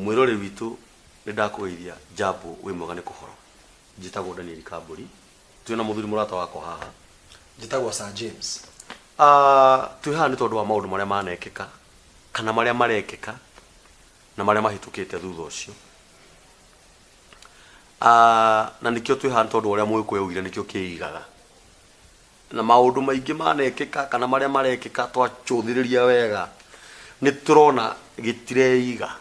mwirore witu nindakugeithia jambo wi mwega ni kuhoro njitagwo Daniel Kamburi twina muthuri murata wako haha njitagwo Sir James twi haha ni tondu wa maundu maria manekeka kana maria marekeka na maria mahitukite thutha ucio na nikio twi haha ni tondu uria mwikuyu ugire nikio kiigaga na maundu maingi manekeka kana maria marekeka twachuthiriria wega ni turona gitireiga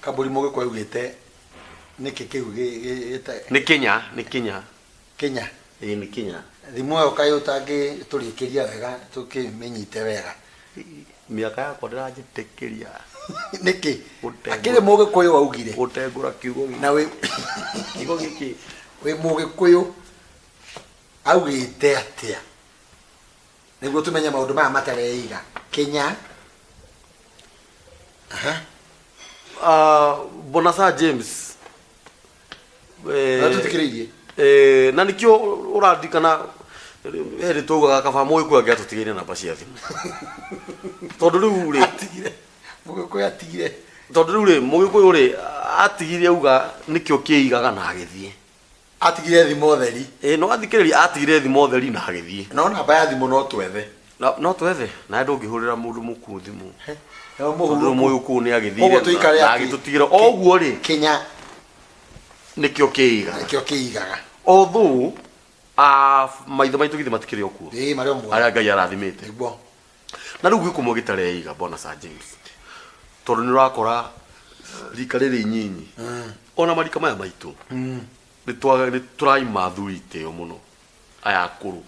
Kamburi mugikuyu ugite niki kiu ni Kenya Kenya ni Kenya thimu yo kayo tangi turikiria wega tukimenyite wega miaka yakwa ndirajitekeria niki akire mugikuyu augire utengura kiugo na we kiugo giki we mugikuyu augite atia niguo tumenye maundu maya matareiga Kenya bona Sir James tutikiririe na nikio uradikana eri tugaga kaba muiku age atutigire namba cia thimu tondu riu ri atigire mugikuyu atigire tondu riu ri mugikuyu ri atigire uga nikio kiigaga na agithie atigire thimu theri no athikiriria atigire thimu theri na agithie no namba ya thimu no twethe no twethe na ndungihurira mundu muku thimu muhuru muku ni agithire agitutigire oguo ri Kenya nikio kiigaga although maitho maitu githi matikire okuo mario mwa aria Ngai arathimite igwo na riu gwikumwo gitareiga bona Sir James tondu ni urakora rika riri nyinyi ona marika maya maitu ni turaima thurite yo muno aya akuru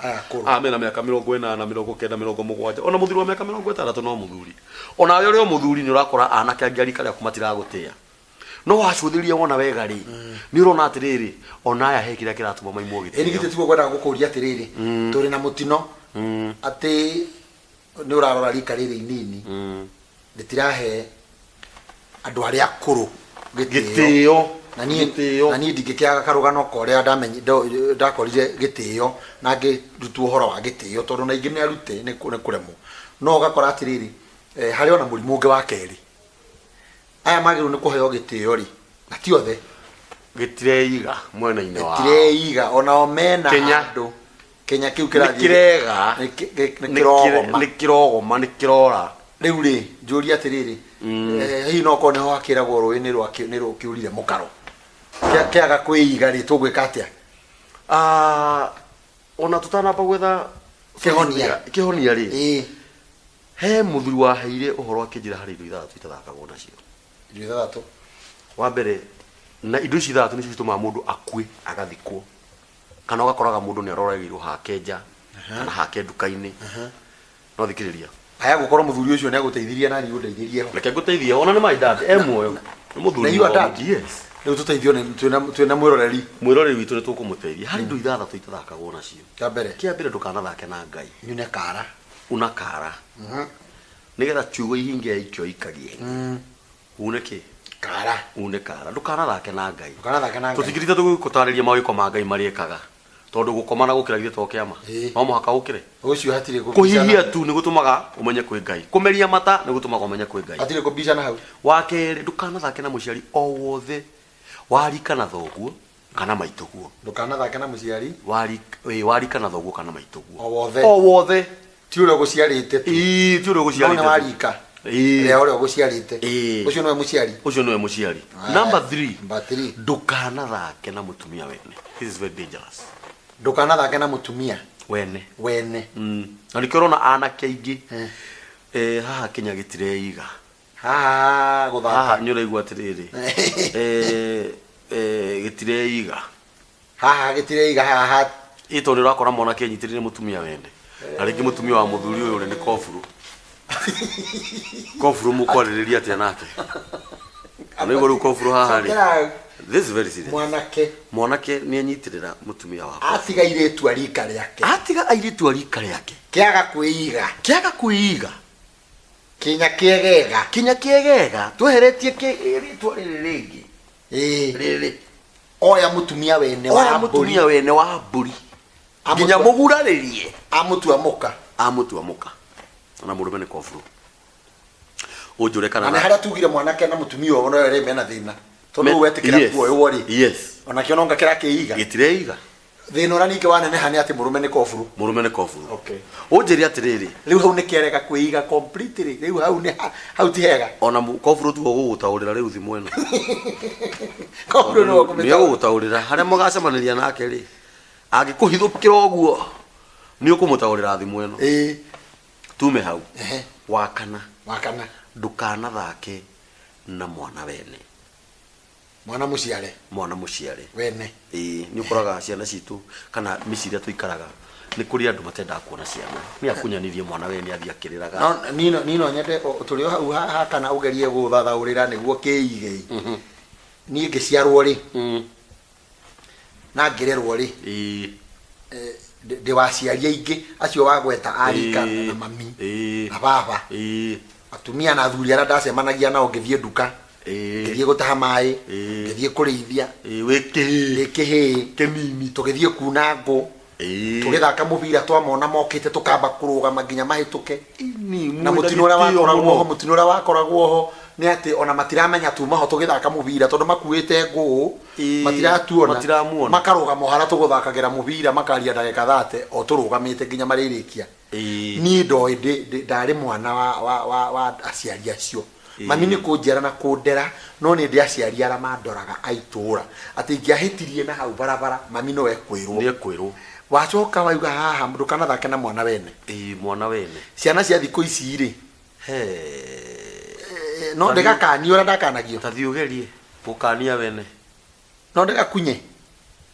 mena miaka 40 na 90 70 ona muthuri wa miaka 60 no muthuri ona ayo rio muthuri ni urakora anake angi arika ria kumatira gutia no wacuthiria wona wega ri ni urona atiriri ona aya he kiria kiratuma maimwo giti ni giti tugo kwenda gukuria atiriri turi na mutino ati ni urarora rika riri inini nditirahe andu aria akuru gitio na ni ndingikiaga karugano koria ndamenye ndakorire gitio na ngirutu uhoro wa gitio tondu na ingi ni arute ni kuremo no gakora atiriri hari ona murimu ungi wa keri aya magiru ni kuheo gitio ri na ti othe gitireiga mwena-ini wa gitireiga ona omena andu Kenya kiu kirega ni kirogoma riu ri njuri atiriri hi no kone ho akiragwo rui ni rukiurire mukaro kiaga kwiiga ri tugwika atia ona tutanamba gwetha kihonia ri he muthuri wa heire uhoro akinjira hari indo ithatu itathakagwo nacio indo ithatu wa mbere na indo ici ithatu nicio cituma mundu akue agathikwo kana ugakoraga mundu ni aroragirwo hake nja kana hake nduka-ini no thikiriria aya gukorwo muthuri ucio ni aguteithiria nani undeithirie reke nguteithie ona ni my dad muoyo ni muthuri wa dad yes riu tuteithio ni twina mwiroreri witu ni tukumuteithia hari indo ithathatu itathakagwo nacio kia mbere ndukanathake na Ngai nyune kara una kara nigetha ciugo ihinge ikio ikagie uneki kara ndukanathake na Ngai tutigirite tugutariria mawiko ma Ngai mariekaga tondu gukoma na gukira githito kiama no muhaka ukire ucio hatire kuhihia tu ni gutumaga umenye kwi Ngai kumeria mata ni gutumaga umenye kwi Ngai hatire kubisha na hau wakere ndukanathake na muciari o wothe warika na thoguo kana maituguo ndukanathake na muciari warika na thoguo kana maituguo o wothe ti uri guciarite tu ti uri guciarite no warika ria uri guciarite ucio no muciari number 3 ndukanathake na mutumia wene this is very dangerous ndukanathake na mutumia wene na nikirona anake aingi haha Kenya gitireiga guthaka nyuraigwa atiriri gitireiga haha ito ni urakora mwana kenyitirire mutumia wene na ringi mutumia wa muthuri uyu ni kofuru mukwariria atia nake ani goru kofuru haha ri this is very serious mwanake ni anyitirira mutumia wako atiga iretu arika riake kiaga kuiga Kinya kiegega tweheretie ritwa riri ringi oya mutumia wene wa mburi nginya muguraririe amutua muka na murume ni kofuru unjure kana na haria tugire mwanake na mutumia ono ere mena thina tondu wetikira kuoyo wori yes ona kiononga kira kiiga gitireiga thina ora nike wanene hani ati murume ni kofuru okay unjiri atiriri riu hau ni kerega kuiga completely riu hau ti hega ona kofuru tu gugutaurira riu thimu eno kofuru no kumita gugutaurira haria mugacemaniria nake ri angikuhithukira oguo ni ukumutaurira thimu eno tume hau wakana ndukana thake na mwana wene mwana muciare wene ni ukuraga ciana citu kana miciria tuikaraga ni kuri andu matenda kuona ciana ni akunyanirie mwana wene athia kiriraga no nino nyende turi hau ha kana ugerie guthathaurira niguo kiige ni ngiciarwo ri na ngirerwo ri de waciaria ingi acio wagweta arika na mami na baba atumia na thuri ara ndacemanagia nao ngithie nduka ngithie gutaha mai ngithie kurithia wiki kinini tugithie kuna ngo tugithaka mubira twamona mokite tukamba kurugama nginya mahituke na mutino ura wakoragwo ho ni ati ona matiramenya tuma ho tugithaka mubira tondu makuite ngo matiratuona makaruga mohara tuguthakagira mubira makaria ndagika 30 o turugamite nginya maririkia ni ndo ndari mwana wa aciari acio mami ni kunjera na kundera no ni ndi aciari ara mandoraga aitura ati ngiahitirie na hau barabara mami no ekwirwo wacoka waiga haha ndukana thake na mwana wene mwana wene ciana cia thikũ ici ri no ndegakani ora ndakanagio tathiugerie gukania wene no ndegakunye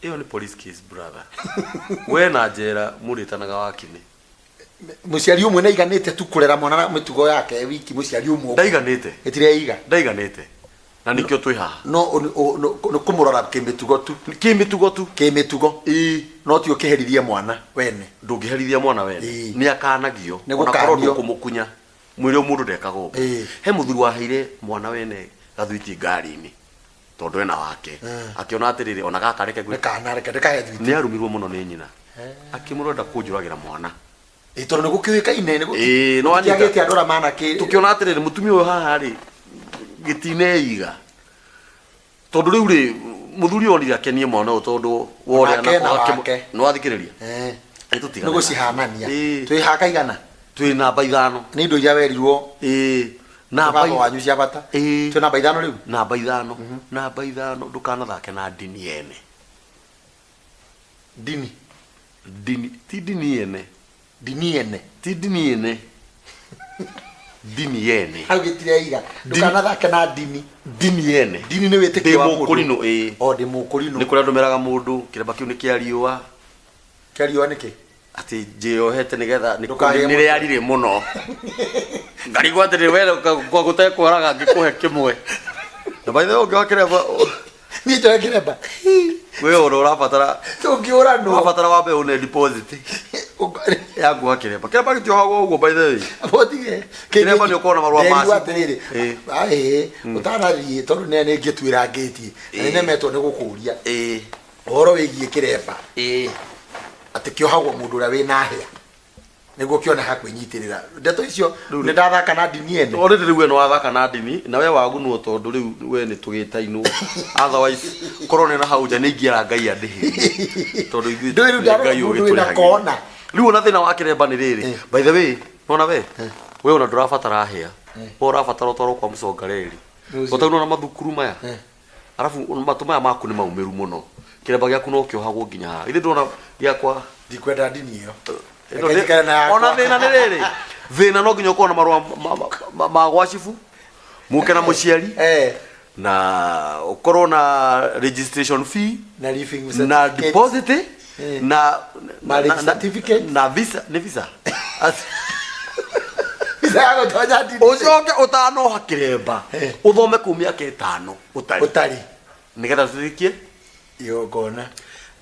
iyo ni police case brother we na njera muritanaga wakine muciari umwe naiganite tu kurera mwana mitugo yake wiki muciari umwe ndaiganite etireiga ndaiganite na nikio twi haha no kumurora kimitugo tu no ti ukiherithia mwana wene ndungiherithia mwana wene ni akanagio ona korwo kumukunya mwire mundu ndekago he muthuri waheire mwana wene gathuiti ngari-ini tondu ena wake akiona atiriri ona gaka reke gwe kana reke gathuiti ni arumirwo muno ni nyina akimurenda kunjuragira mwana itono nigukiwika ine no anyagite andora mana ki tukiona atiriri mutumia uyu haha ri gitineiga tondu riu ri muthuri onire akenie mwana uyu tondu woria na no athikiriria tutigana nugo cihanania twi haka igana twi namba 5 ni ndo ya werirwo namba wanyu cia bata twi namba 5 riu namba 5 ndukana thake na dini yene dini ti dini yene ti dini yene dini yene hau gitireiga ndukana thake na dini yene dini ni witikio wa mukurino ndi mukurino ni kuria ndumeraga mundu kireba kiu ni kiariua niki ati njiohete nigetha nire yarire muno ngarigwa atiri wele kwa gutekwaraga ngikuhe kimwe na by the way ngakireba ni to kireba we urabatara tungiura no urabatara wabe une deposit ya gwa kireba gitio hago ugo by the way botige kireba ni ukona marwa masi utanarie tondu nene ngitwira ngeti nene meto ni gukuria oro wigie kireba ati kiohagwo mundu ura wina hia niguo kiona hakwinyitirira ndeto icio ni ndathaka na dini ene already riu no wathaka na dini na we wagunwo tondu riu we ni tugitainu otherwise korone na hauja ni ngiara ngai andihi tondu ithuĩ ngai ugituriha kona riu ona thina wa kireba ni riri by the way nona we ona ndurabatara hia urabatara toro kwa mucongareri utauna na mathukuru maya arafu matumaya maku ni maumiru muno kireba giaku no kiohagwo nginya ithe ndona giakwa ndikwenda dini iyo ona thina ni riri thina no nginya ukona marwa magwacibu muke na muciari na ukorwo na registration fee na living na deposit na marriage certificate na visa ni visa yago tonya dini ucoke utano hakireba uthome kumia ke 5 utari nigetha tuthikie iyo gona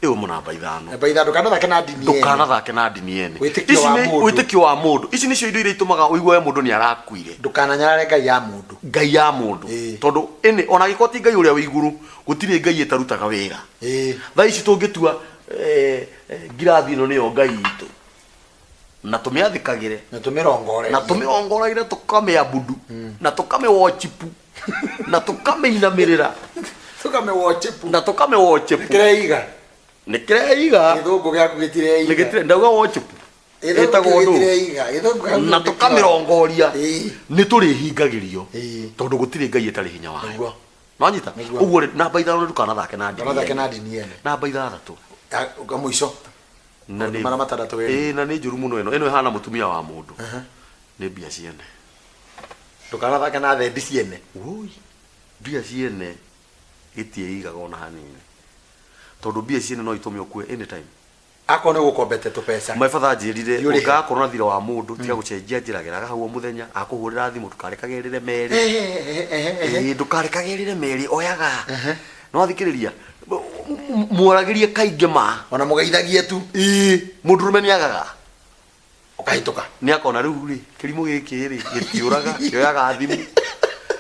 iyo munamba 5 namba 5 ndukana thake na dini yene ndukana thake na dini yene witikio wa mundu ici nicio indo iria itumaga uigwe mundu ni arakuire ndukana nyarare ngai ya mundu tondu ene ona gikoti ngai uria wiguru gutire ngai etarutaga wira tha ici tungitua ngirathi ino niyo ngai itu na tumiathikagire na tumirongore na tumirongore tukame abudu na tukame wochipu na tukame inamirira tukame wochipu na tukame wochipu nikireiga githungu gyaku gitireiga nigitire ndauga wochipu etagwo ndu na tukamirongoria ni turi hingagirio tondu gutire ngai etari hinya wayo nanyita uguo namba 5 ndukana thake na ndini yene namba 6 muico na ni mara matandatu we na ni njuru muno eno ihana mutumia wa mundu ni bia ciene ndukana thake na thendi ciene oi bia ciene itie igaga ona hanini tondu bia ciene no itumio kwe anytime ako ne gukombete tu pesa my father njirire ugakorwo na thira wa mundu tiga gucenjia njiragiraga hau muthenya akuhurira thimu tukarekagerire meri ndukarekagerire meri oyaga no thikiriria muoragirie kainge ma ona mugeithagie tu mundu rumeniagaga ukahituka ni akona riu ri kirimu giki ri gitiuraga kioyaga thimu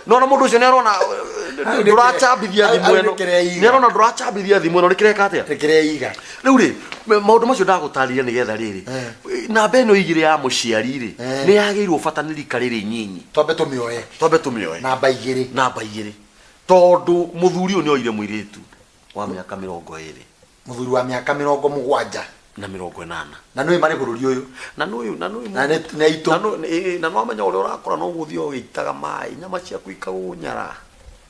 no mundu ucio ni arona ndurachambithia thimu eno ni arona ndurachambithia thimu eno nikireka atia nikireiga riu ri maundu macio ndagutariria nigetha riri namba eno igire ya muciari ri ni yagiirwo bata ni rika riri nyinyi twambe tumioe namba igiri tondu muthuri uyu ni oire muiritu wa miaka 20 muthuri wa miaka 70 na 80 na nui mari bururi uyu na nui na itu na no amenya uri urakora no guthio ugiitaga mai nyama cia kuika gunyara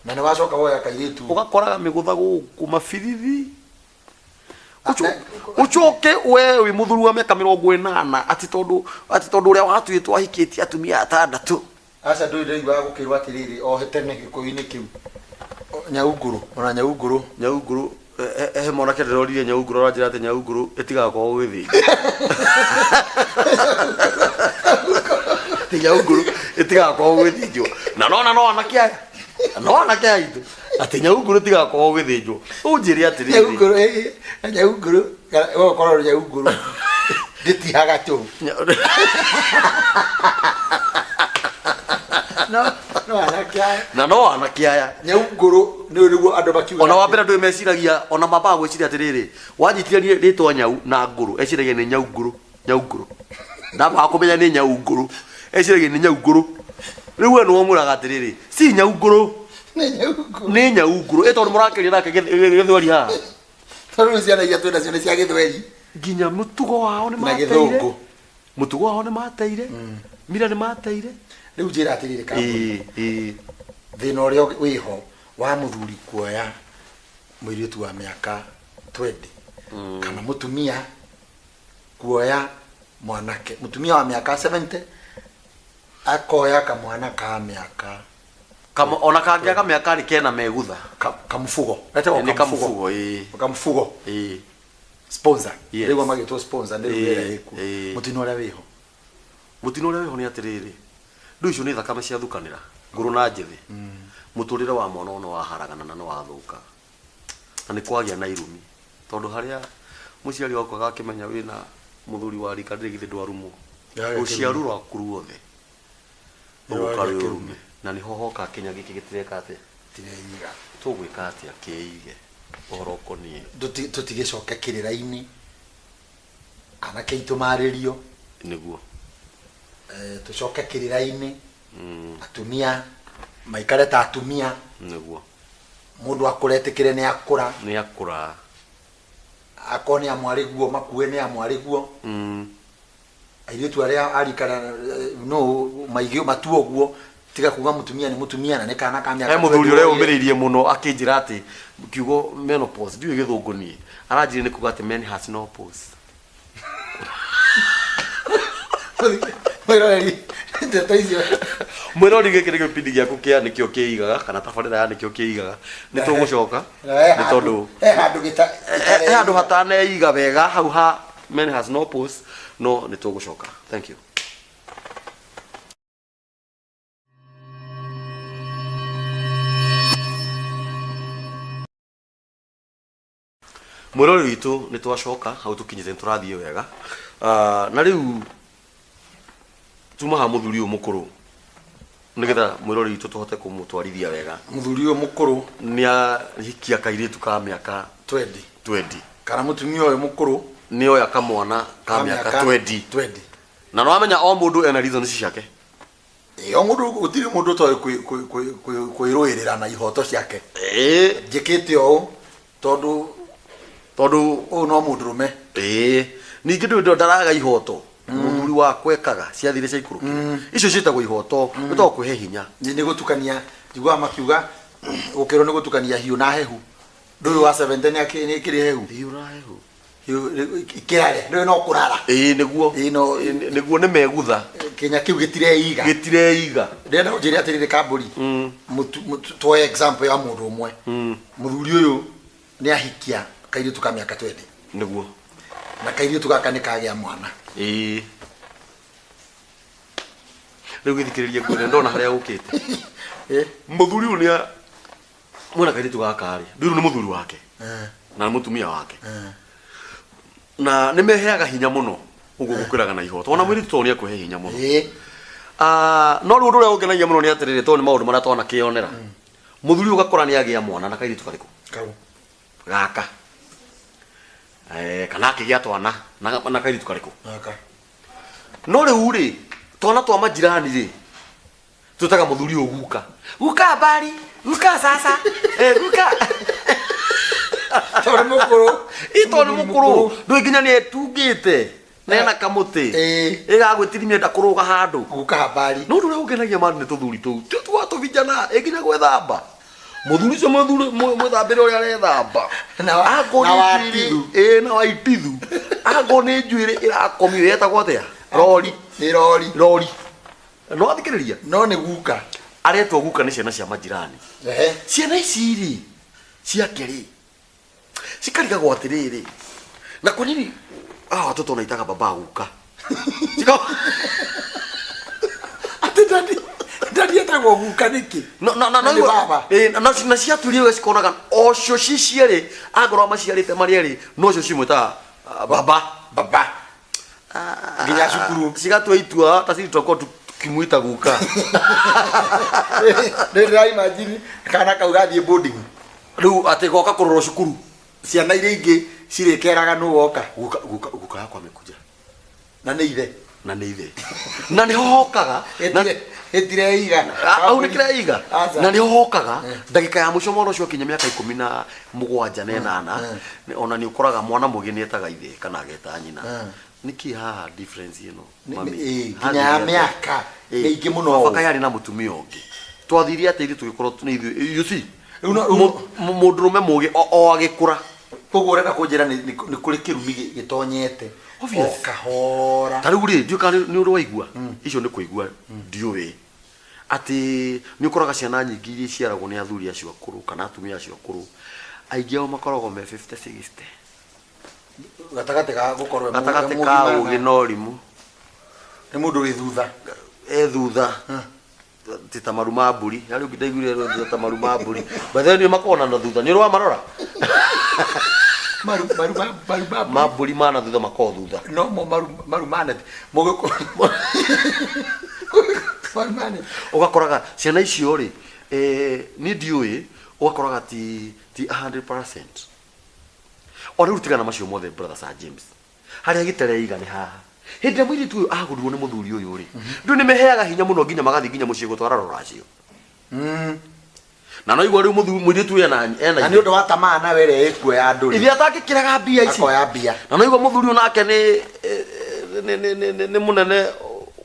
na ne wacoka woya kairitu ugakoraga migutha guku mabirithi uchoke we wi muthuri wa miaka 80 ati tondu uria watuitwo ahikitie atumia 6 aca ndui wa gukirwa atiriri o hetene gikuini kiu nyaunguru mona kende rorire nyaunguru ranjira ati nyaunguru itigakorwo gwithi ti nyaunguru itigakorwo gwithinjwo na no anakia itu ati nyaunguru itigakorwo gwithinjwo unjire atiriri nyaunguru korwo nyaunguru nditihaga tu no anakiaya nyaunguru ni niguo andu bakiuga ona wambere ndu meciragia ona maba gwiciria atiriri wanyitithania ritwa nyau na nguru eciragia ni nyaunguru na bakumenya ni nyaunguru eciragia ni nyaunguru riu eno omuraga atiriri si nyaunguru ni nyaunguru etondu murakiria nake githweri ha tondu ciana iria twina cio ni cia githweri nginya mutugo wao ni mateire mira ni mateire riu njira atiriri kambu thina uria wiho wa muthuri kuoya muiritu wa miaka 20 kana mutumia kuoya mwanake mutumia wa miaka 70 akoya kamwana ka miaka kama ona kangiaga miaka ri kena megutha kamfugo kamfugo sponsor riu magitwo sponsor ndio wira yiku mutino uria wiho ni atiriri ndu icio ni thakame cia thukanira nguru na njithi muturire wa mwana ono waharagana na no wathuka na ni kwagia na irumi tondu haria muciari wako agakimenya wina muthuri wa rika ndigithe ndwarumo uciaru rwaku ruothe ugukarume na ni hohoka Kenya giki gitireka ate tireiga tugwika atia keige ohoro konie tutigicoke kiriraini anake itumaririo niguo tucoke kiriraini atumia maikare ta atumia niguo mundu akuretikire ni akura akoni amwariguo makue ni amwariguo airitu aria arikara no maigio matuo guo tiga kuga mutumia ni mutumia na nekana kamya muthuri uria umiririe muno akinjira ati kiugo menopause ndiwe githungu nie aranjire ni kuga ati men has no pause mwirori gikire gipindi giaku kia nikio kiigaga kana tabarira ya nikio kiigaga ni tugucoka ni tondu handu hataneiga wega hau ha men has no pause no ni tugucoka. Thank you. Mwirori witu ni twacoka hau tukinyite turathie wega na riu tuma ha muthuri mukuru nigetha mwirori witu tuhote kumutwarithia wega muthuri mukuru ni hikia kairitu ka miaka 20 kana mutumia uyu mukuru ni oya kamwana ka miaka 20 na no amenya o mundu ena reason ciake o mundu gutiri mundu to kuiruirira na ihoto ciake njikite o tondu o no mundurume ningi ndu ndaraga ihoto muthuri wakwa ekaga ciathire cia ikuruki icio ciitagwo ihoto to kwihe hinya ni gutukania njigua makiuga ukiro ni gutukania hiu na hehu ndu wa 17 ni kiri hehu hiu na hehu kirare ndu no kurara niguo niguo ni megutha Kenya kiu gitireiga ndenda ujiri atirire kamburi to example ya mundu umwe muthuri uyu ni ahikia kairi tuka miaka 20 niguo na kairi tuka kanikagea mwana riu githikiriria kwene ndona haria ukite muthuri uyu ni mwana kairi tuka kari ndiru ni muthuri wake na mutumia wake na nimeheaga hinya muno uguo gukiraga na ihoto ona mwiri tutonia kwehe hinya muno no riu nduria ungenagia muno ni atirire to ni maundu maria twana kionera muthuri ugakora ni agia mwana na kairi tukariku gaka kana akigia twana na kairi tukariku no riu ri twana twa majirani ri tutaga muthuri guka bari guka sasa guka tore mukuru itone mukuru ndu nginya ni etungite nena kamuti igagwitirimia ndakuruga handu guka habari no ndu ugenagia mani tuthuri tu tu vijana nginya gwethamba muthuri cio mwethambire uria arethamba na waitithu ago ni njuire irakomio yetagwo atia rori no athikiriria no ni guka aretwo guka ni ciana cia majirani ciana ici ri ciakeri cikarigagwo atiriri na kwa nini watoto wanaitaga baba guka ati dadi etagwo guka niki na ciaturio cikonaga ocio ciciari angorwo maciarite mariari no cio cimwita baba nginya cukuru cigatua itua ta citoko tukimwita guka ndira imagine kana kaugathie boarding riu ati goka kurorwo cukuru ciana iria ingi cirekeraga nu woka guka yakwa mekuja na ni ithe na ni hokaga etireiga au ni kireiga na ni hokaga ndagika ya muco mwana ucio kinya miaka 17 na 8 ona ni ukoraga mwana mugeni etaga ithe kana ageta nyina niki haha difference ino mami kinya miaka ingi muno baka yari na mutumia ungi twathiria ati tugikorwo tuni ithu you see mundurume mugi o agikura koguo urenda kunjira ni kuri kirumi gitonyete okahora tariu ri ndiuka ni uri waigua icio ni kuigua ndiuwi ati ni ukoraga ciana nyingi iria ciaragwo ni athuri acio akuru kana atumia acio akuru aingi ao makoragwo me 50 60 gatagate ka gukorwo gatagate ka ugi no rimu ni mundu wi thutha thutha tita maruma mburi ari ungidaiguire tita maruma mburi bathe ni makona na thutha ni rwa marora maburi mana thutha mako thutha no marumane mogeko marumane ugakoraga ciana icio ri ni ndiui ugakoraga ti 100% ori rutigana macio mothe brother Sir James haria gitereiga ni haha hindi mwiri tu agurwo ni muthuri uyu ri ndu ni meheaga hinya muno nginya magathi nginya mucie gutwara ruracio na no igwa ri mwiri tu ena ni undu wa tamaa na were ekuo ya nduri ithia atakikiraga mbia ici akoya mbia na no igwa muthuri nake ni munene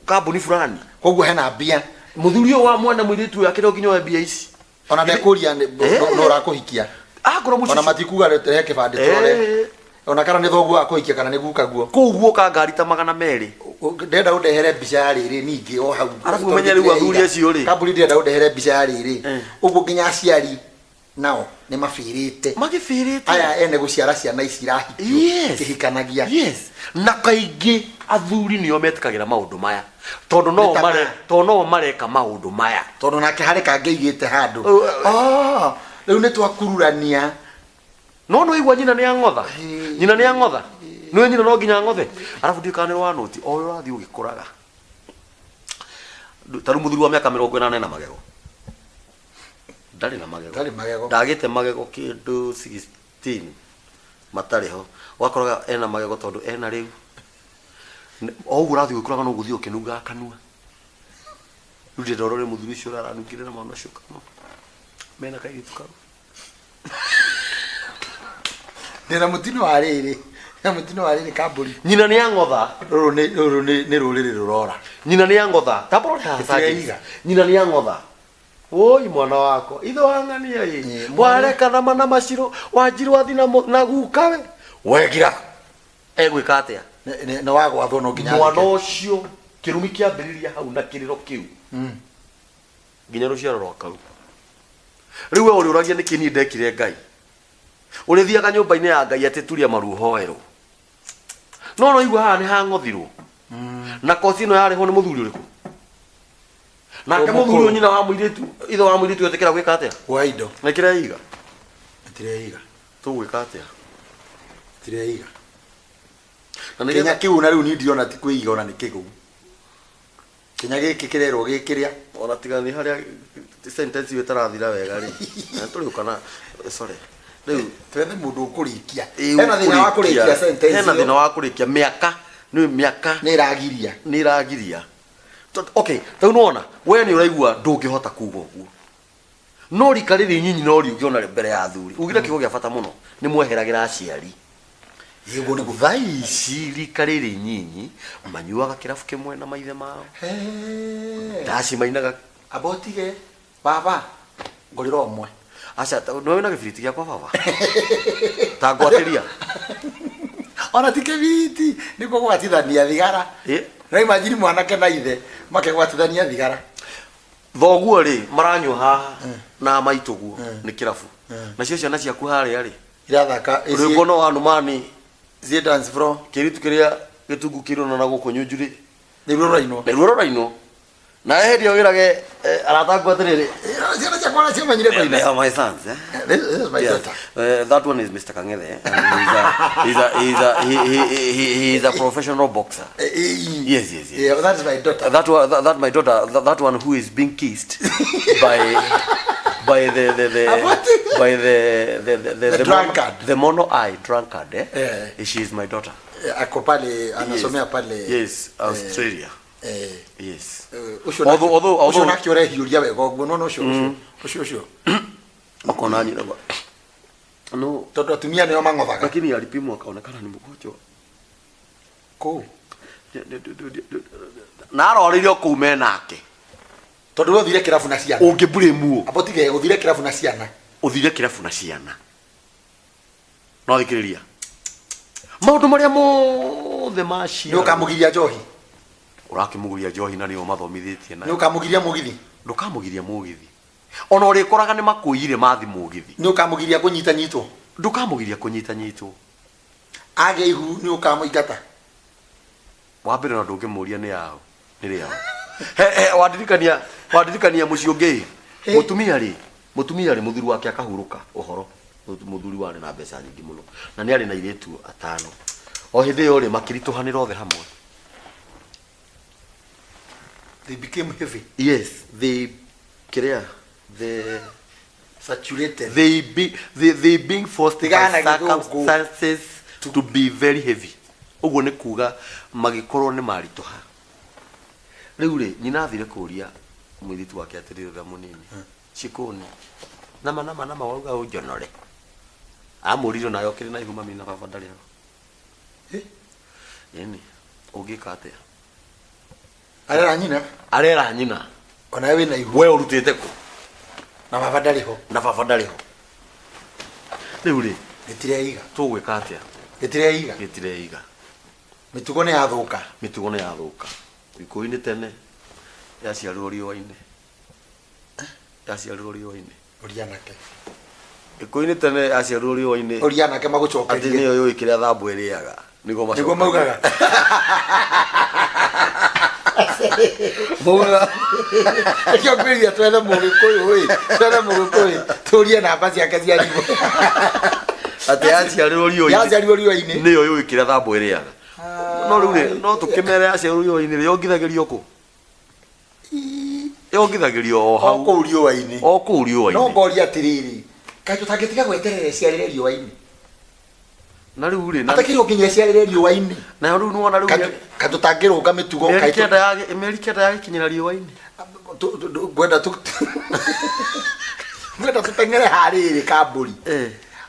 kambuni fulani koguo hena mbia muthuri wa mwana mwiri tu akire nginya mbia ici ona ndekuria no rakuhikia agora mucio ona matikuga rehe kibande tore ona kana ni thoguo akuhikia kana ni guka guo kuguo ka ngari ta 200 ndenda undehere mbica ya riri ningi o hau arafu menya riu athuri acio ri kaburi ndenda undehere mbica ya riri uguo nginya aciari nao ni mafirite aya ene guciara ciana ici rahikia kihikanagia na kaingi athuri nio metikagira maundu maya tondu no mareka maundu maya tondu nake hari kangeigite handu riu ni twakururania no igwa nyina ni angotha no nyina no nginya ngothe arafu ndikane wa noti o urathi ugikuraga taru muthuri wa miaka 48 na magego ndari na magego ndagite magego kindu 16 matari ho wakoraga ena magego tondu ena riu o urathi gwikuraga no guthio kinunga kanua rudi ndorore muthuri ucio raranungire na mwana ucio kanu mena kai tukaru ndena mutino wariri na mutino wariri kamburi nyina ni angotha ruru ni ruriri rurora nyina ni angotha taboro iga nyina ni angotha oi mwana wako itho wangania wareka thama na maciro wanjiru athina na gukawe wegira egwika atia na wago athono nginya mwana ucio kirumi kiambiriria hau na kiriro kiu nginya ruciaro rwakau riu we uri uragia nikini ndekire Ngai uri thiaga nyumba-ini ya Ngai ati turia maruhoero no igua haha ni hangothirwo na kosi ino yari ho ni muthuri uriku nake muthuri nyina wa muiritu itho wa muiritu etekera gwika atia wa indo na kireiga tugwika atia tireiga na Kenya kiu na riu ni ndiona ti kuiga ona ni kigu Kenya giki kirerwo gikiria ona tigani haria sentence wetarathira wega ri na turi ukana sorry riu twethe mundu ukurikia hena thina wa kurikia sentence hena thina wa kurikia miaka ni miaka ni iragiria okay tau nona we ni uraigua ndungihota kuga uguo no rikariri nyinyi no riugiona mbere ya athuri ugira kigo gia bata muno ni mweheragira aciari yego ni guthaici rikariri nyinyi manyuaga kirafu kimwe na maithe mao ndaci mainaga abotige baba ngoriro omwe acha no wena gibiriti gia kwa baba ta gwatiria ona tikebiti niko gwatithania thigara na imagine mwanake na ithe makegwatithania thigara thoguo ri maranywa haha na maituguo ni kirafu na cio ciana ciaku haria ri irathaka rwimbo no Andu Maranirie zie dance bro kiritu kiria gitungu kirona na guko nyunjuri ni ruraino na eheria wirage aratangwa atiriri ciana ciakwa na ciamanyire kwa they are my sons this is my daughter that one is Mr. Kang'ethe he is a professional boxer yes yeah that is my daughter that one who is being kissed by the mono eye drunkard she is my daughter ako pale anasomea pale yes Australia yes although nakire hiuria wega uguo no ucio akona nyina no tondu atumia nio mang'othaga lakini alipimwa akaonekana ni mgonjwa ko na aroririo kuume nake tondu uthire kirafu na ciana ungibure muo abotige uthire kirafu na ciana no thikiriria maundu maria mothe maci ni ukamugiria njohi urakimugiria njohi na nio mathomithitie na ni ukamugiria mugithi ndukamugiria mugithi ona uri koraga ni makuire mathi mugithi ni ukamugiria kunyita nyitwo ndukamugiria kunyita nyitwo age ihu ni ukamuigata wambere na ndungimuria ni yao ni ria wadirikania muci ungi mutumia ri muthuri wake akahuruka uhoro muthuri wari na mbeca nyingi muno na ni ari na iretu atano o hindi yo ri makirituhanira othe hamwe they became heavy yes they saturated they being forced by circumstances to be very heavy uguo ni kuga magikorwo ni marituha riu ri nyina athire kuria mwiritu wake atirira munini chikoni nama wauga ujonore amuriro nayo kiri na ihuma mina baba ndari yani ugika atia arera nyina ona we na ihu we urutite ku na baba ndari ho riu ri gitireiga tugwika atia gitireiga mitugo ne yathuka ikuini tene yaciarirwo riũa-inĩ orianake ikuini tene yaciarirwo riũa-inĩ orianake magucokerie ati niyo yũĩ kĩrĩa thambu ĩrĩaga nĩguo maugaga akio kwiria twethe mũgĩkũyũ turie namba ciake cia thimũ ati yaciarirwo riũa-inĩ niyo yũĩ kĩrĩa thambu ĩrĩaga no riu ri no tukimere yaciarirwo riũa-inĩ yongithagĩrio ku yongithagĩrio o hau kũu riũa-inĩ no ngoria atiriri kaĩ tũtangĩtiga gweterera ciarĩre riũa-inĩ na riu ri ata kiro kinya ciarire riũa-inĩ na riu nuona riu katutangĩrũnga mĩtugo Amerika yake kinyira riũa-inĩ gwenda tuteng'ere harĩrĩ kambũri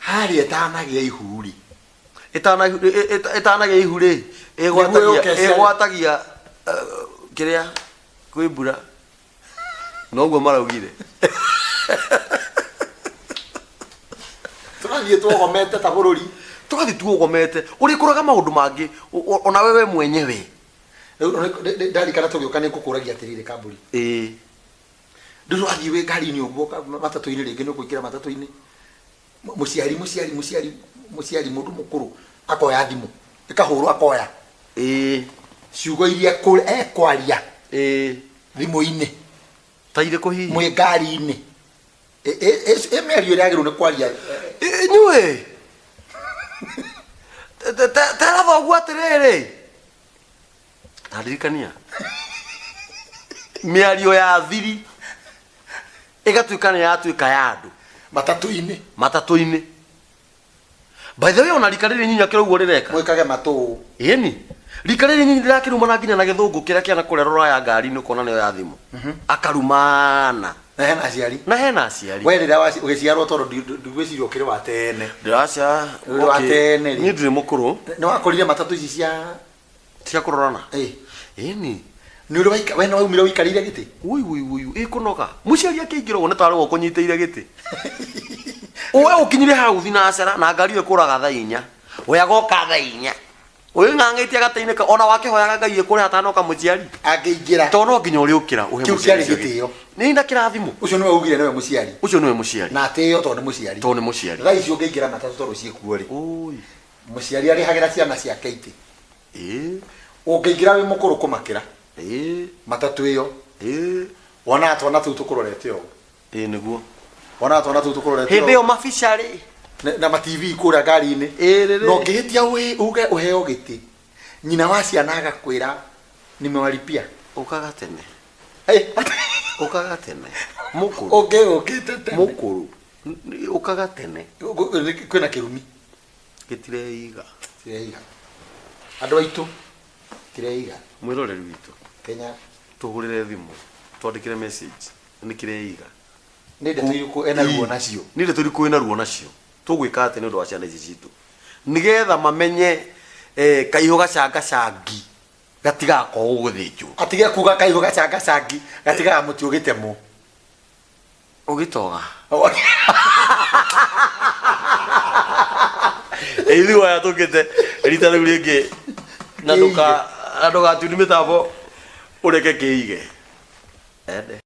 harĩa ĩtanagĩa ihu rĩ ĩtanagĩa ihu rĩ ĩgwatagia kĩrĩa kwĩ mbura noguo maraugire tũrathiĩ tuogomete ta bũrũri tugathiĩ tuogomete ũrĩkũraga maũndũ mangĩ ona wewe mwenyewe ndarikana tũgĩũka nĩ ngũkũragia atĩrĩrĩ kambũri ndũrathiĩ wĩ ngari-inĩ ũguo matatũ-inĩ rĩngĩ nĩ ũkũingĩra matatũ-inĩ mũciari mũndũ mũkũrũ akoya thimũ ĩkahũrwo akoya ciugo iria ekwaria thimũ-inĩ ta irĩkũ hihi mwĩ ngari-inĩ mĩario ĩrĩa agĩrĩirwo nĩ kwaria inyuĩ tera thoguo atĩrĩrĩ ndirikania mĩario ya thiri ĩgatuĩka nĩ yatuĩka ya andũ matatũ-inĩ by the way ona rika rĩrĩ nyinya kĩrauguo rĩreka mwĩkage matũ ĩni rika rĩrĩ nyinya rĩrakĩrumana nginya na gĩthũngũ kĩrĩa kĩana kũrĩa rũraya ngari-inĩ ũkona nĩyo ya thimũ akarumana na hena aciari we rĩrĩa ũgĩciarwo tondũ ndigwĩciria ũkĩrĩ wa tene ndĩracia wa tene niĩ ndirĩ mũkũrũ nĩ wakorire matatũ ici cia kũrorana ĩni nĩ ũrĩ we nĩ waumire ũikarĩire gĩtĩ ĩkũnoga mũciari akĩingĩra ũguo nĩ tarĩ we ũkũnyitĩire gĩtĩ we ũkinyire hau thinacera na ngari ĩyo ĩkũraga thaa 4 we agoka thaa 4 ũyũ ng'ang'ĩtie gatainĩ ona wakĩhoyaga Ngai ĩkũrĩ atanoka mũciari angĩingĩra tondũ no nginya ũrĩũkĩra ũhe mũciari gĩtĩo nĩ nda kĩrathimo ũcio nĩwe ugire nĩwe mũciari na atĩo tondũ nĩ mũciari thaa icio ũngĩingĩra matatũ tondũ ciĩkuo rĩ mũciari arĩhagĩra ciana ciake itĩ ũngĩingĩra wĩ mũkũrũ kũmakĩra matatũ ĩyo wona twana tũu tũkũrorete ũũ nĩguo wona twana tũu tũkũrorete hĩndĩ ĩyo mabica rĩ na ma TV kũrĩa ngari-inĩ no ngĩhĩtia uge ũheo gĩtĩ nyina wa ciana agakwĩra nimewalipia ũkaga tene mũkũrũ ũkĩte tene mũkũrũ ũkaga tene kwĩna kĩrumi gĩtireiga andũ aitũ tireiga mwĩroreri witũ Kenya tũhũrĩre thimũ twandĩkĩre message nĩ kĩreiga nĩ ndeto irĩkũ ena ruo nacio tũgwĩka atĩ nĩ ũndũ wa ciana ici citũ nĩgetha mamenye kaihũ gacangacangi gatigakorwo gũthĩnjwo atige kuga kaihũ gacangacangi gatigaga mũtĩ ũgĩtemwo ũgĩtoga ithuĩ waya tũkĩte rita rĩu rĩngĩ na ndũgatuĩni mĩtambo ũreke kĩige ende